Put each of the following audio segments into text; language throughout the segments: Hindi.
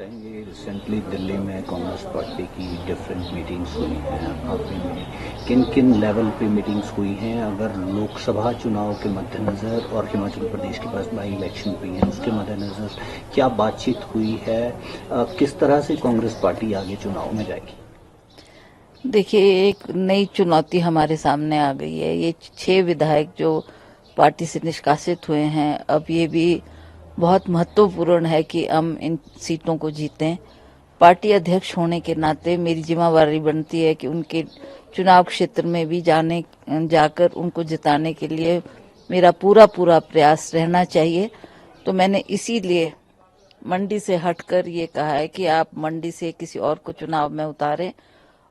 ये रिसेंटली दिल्ली में कांग्रेस पार्टी की डिफरेंट मीटिंग्स हुई हैं। आप इनमें किन किन लेवल पे मीटिंग्स हुई हैं? अगर लोकसभा चुनाव के मद्देनज़र और हिमाचल प्रदेश के पास बाई इलेक्शन भी हैं, उसके मद्देनज़र क्या बातचीत हुई है? किस तरह से कांग्रेस पार्टी आगे चुनाव में जाएगी? देखिए, एक नई चुनौती हमारे सामने आ गई है। ये 6 विधायक जो पार्टी से निष्कासित हुए हैं, अब ये भी बहुत महत्वपूर्ण है कि हम इन सीटों को जीतें। पार्टी अध्यक्ष होने के नाते मेरी जिम्मेवारी बनती है कि उनके चुनाव क्षेत्र में भी जाकर उनको जिताने के लिए मेरा पूरा पूरा प्रयास रहना चाहिए। तो मैंने इसीलिए मंडी से हटकर ये कहा है कि आप मंडी से किसी और को चुनाव में उतारें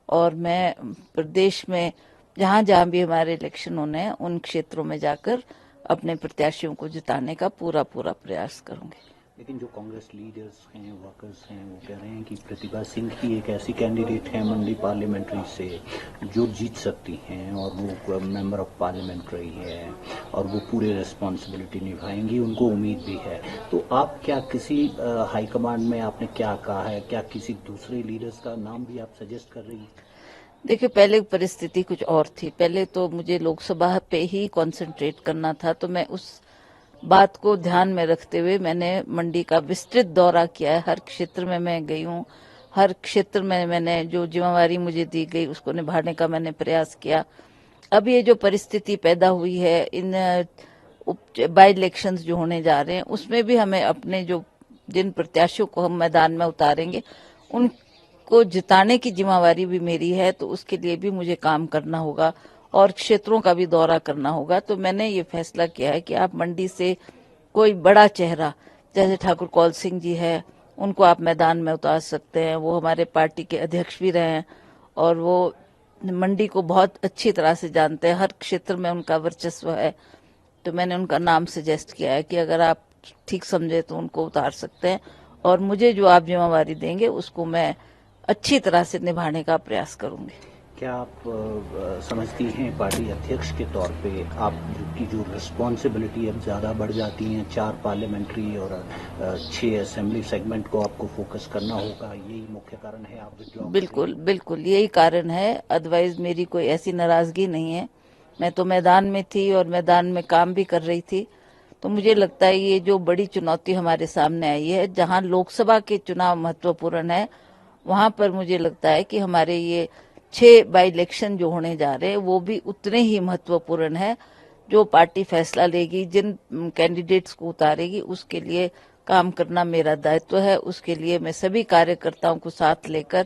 और मैं प्रदेश में जहां जहां भी हमारे इलेक्शन होने हैं उन क्षेत्रों में जाकर अपने प्रत्याशियों को जिताने का पूरा पूरा प्रयास करूंगी। लेकिन जो कांग्रेस लीडर्स हैं, वर्कर्स हैं, वो कह रहे हैं कि प्रतिभा सिंह ही एक ऐसी कैंडिडेट है मंडी पार्लियामेंट्री से जो जीत सकती हैं और वो मेंबर ऑफ पार्लियामेंट रही है और वो पूरी रिस्पॉन्सिबिलिटी निभाएंगी, उनको उम्मीद भी है। तो आप क्या किसी हाईकमांड में आपने क्या कहा है? क्या किसी दूसरे लीडर्स का नाम भी आप सजेस्ट कर रही हैं? देखिए, पहले परिस्थिति कुछ और थी। पहले तो मुझे लोकसभा पे ही कंसंट्रेट करना था, तो मैं उस बात को ध्यान में रखते हुए मैंने मंडी का विस्तृत दौरा किया है। हर क्षेत्र में मैं गई हूँ। हर क्षेत्र में मैंने जो जिम्मेवारी मुझे दी गई उसको निभाने का मैंने प्रयास किया। अब ये जो परिस्थिति पैदा हुई है, इन बाई इलेक्शंस जो होने जा रहे हैं, उसमें भी हमें अपने जो जिन प्रत्याशियों को हम मैदान में उतारेंगे उनको जिताने की जिम्मेवारी भी मेरी है। तो उसके लिए भी मुझे काम करना होगा और क्षेत्रों का भी दौरा करना होगा। तो मैंने ये फैसला किया है कि आप मंडी से कोई बड़ा चेहरा, जैसे ठाकुर कौल सिंह जी है, उनको आप मैदान में उतार सकते हैं। वो हमारे पार्टी के अध्यक्ष भी रहे हैं और वो मंडी को बहुत अच्छी तरह से जानते हैं। हर क्षेत्र में उनका वर्चस्व है। तो मैंने उनका नाम सजेस्ट किया है कि अगर आप ठीक समझे तो उनको उतार सकते हैं और मुझे जो आप जिम्मेवारी देंगे उसको मैं अच्छी तरह से निभाने का प्रयास करूंगी। क्या आप समझती हैं पार्टी अध्यक्ष के तौर पे आपकी जो रिस्पॉन्सिबिलिटी अब ज़्यादा बढ़ जाती हैं, 4 पार्लियामेंट्री और 6 असेंबली सेगमेंट को आपको फोकस करना होगा, यही मुख्य कारण है आप विड्रॉ कर रही बिल्कुल हैं? बिल्कुल, यही कारण है। अदरवाइज मेरी कोई ऐसी नाराजगी नहीं है। मैं तो मैदान में थी और मैदान में काम भी कर रही थी। तो मुझे लगता है ये जो बड़ी चुनौती हमारे सामने आई है, जहां लोकसभा के चुनाव महत्वपूर्ण है, वहां पर मुझे लगता है कि हमारे ये 6 बाई इलेक्शन जो होने जा रहे हैं वो भी उतने ही महत्वपूर्ण है। जो पार्टी फैसला लेगी, जिन कैंडिडेट्स को उतारेगी, उसके लिए काम करना मेरा दायित्व है। उसके लिए मैं सभी कार्यकर्ताओं को साथ लेकर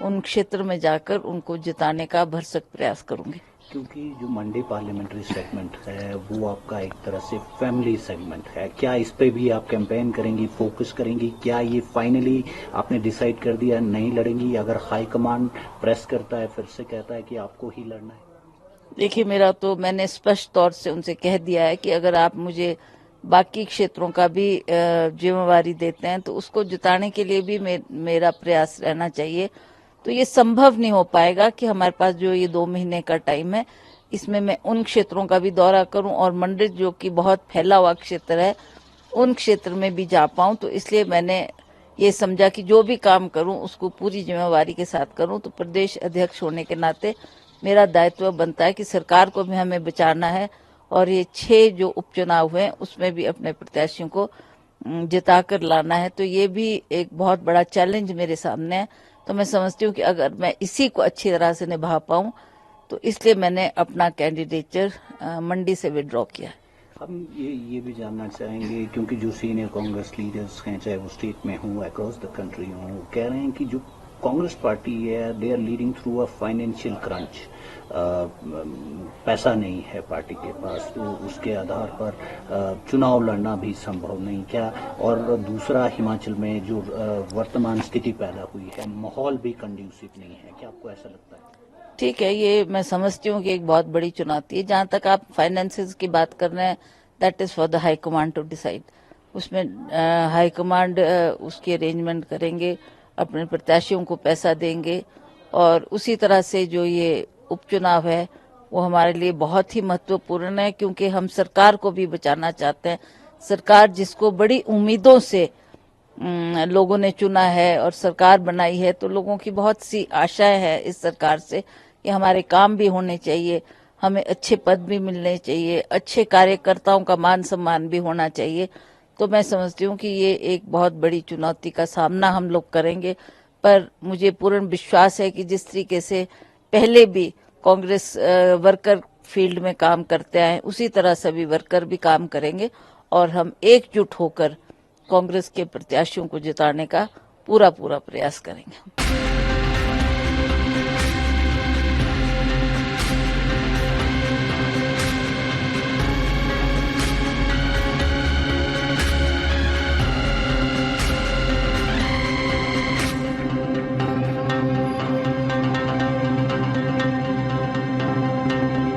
उन क्षेत्र में जाकर उनको जिताने का भरसक प्रयास करूंगी। क्योंकि जो मंडी पार्लियामेंट्री सेगमेंट है वो आपका एक तरह से फैमिली सेगमेंट है, क्या इस पे भी आप कैंपेन करेंगी, फोकस करेंगी? क्या ये फाइनली आपने डिसाइड कर दिया नहीं लड़ेंगी? अगर हाईकमांड प्रेस करता है, फिर से कहता है कि आपको ही लड़ना है? देखिए, मेरा तो मैंने स्पष्ट तौर से उनसे कह दिया है कि अगर आप मुझे बाकी क्षेत्रों का भी जिम्मेवारी देते हैं तो उसको जिताने के लिए भी मेरा प्रयास रहना चाहिए। तो ये संभव नहीं हो पाएगा कि हमारे पास जो ये 2 महीने का टाइम है इसमें मैं उन क्षेत्रों का भी दौरा करूं और मंडी जो कि बहुत फैला हुआ क्षेत्र है उन क्षेत्र में भी जा पाऊं। तो इसलिए मैंने ये समझा कि जो भी काम करूं उसको पूरी जिम्मेवारी के साथ करूं। तो प्रदेश अध्यक्ष होने के नाते मेरा दायित्व बनता है कि सरकार को भी हमें बचाना है और ये 6 जो उपचुनाव हुए उसमें भी अपने प्रत्याशियों को जिताकर लाना है। तो ये भी एक बहुत बड़ा चैलेंज मेरे सामने है। तो मैं समझती हूँ कि अगर मैं इसी को अच्छी तरह से निभा पाऊं तो इसलिए मैंने अपना कैंडिडेचर मंडी से विड्रॉ किया। हम ये भी जानना चाहेंगे, क्योंकि जो सीनियर कांग्रेस लीडर्स हैं, चाहे वो स्टेट में हों, अक्रॉस द कंट्री हों, वो कह रहे हैं कि जो कांग्रेस पार्टी है they are leading through a financial crunch. पैसा नहीं है पार्टी के पास, तो उसके आधार पर चुनाव लड़ना भी संभव नहीं। क्या और दूसरा, हिमाचल में जो वर्तमान स्थिति पैदा हुई है, माहौल भी कंड्यूसिव नहीं है, क्या आपको ऐसा लगता है? ठीक है, ये मैं समझती हूँ कि एक बहुत बड़ी चुनौती है। जहां तक आप फाइनेंसेस की बात कर रहे हैं, that is for the high command to decide. उसमें हाई कमांड उसकी अरेंजमेंट करेंगे, अपने प्रत्याशियों को पैसा देंगे और उसी तरह से जो ये उपचुनाव है वो हमारे लिए बहुत ही महत्वपूर्ण है, क्योंकि हम सरकार को भी बचाना चाहते हैं। सरकार जिसको बड़ी उम्मीदों से लोगों ने चुना है और सरकार बनाई है, तो लोगों की बहुत सी आशाएं हैं इस सरकार से कि हमारे काम भी होने चाहिए, हमें अच्छे पद भी मिलने चाहिए, अच्छे कार्यकर्ताओं का मान सम्मान भी होना चाहिए। तो मैं समझती हूँ कि ये एक बहुत बड़ी चुनौती का सामना हम लोग करेंगे, पर मुझे पूर्ण विश्वास है कि जिस तरीके से पहले भी कांग्रेस वर्कर फील्ड में काम करते आए, उसी तरह सभी वर्कर भी काम करेंगे और हम एकजुट होकर कांग्रेस के प्रत्याशियों को जिताने का पूरा प्रयास करेंगे।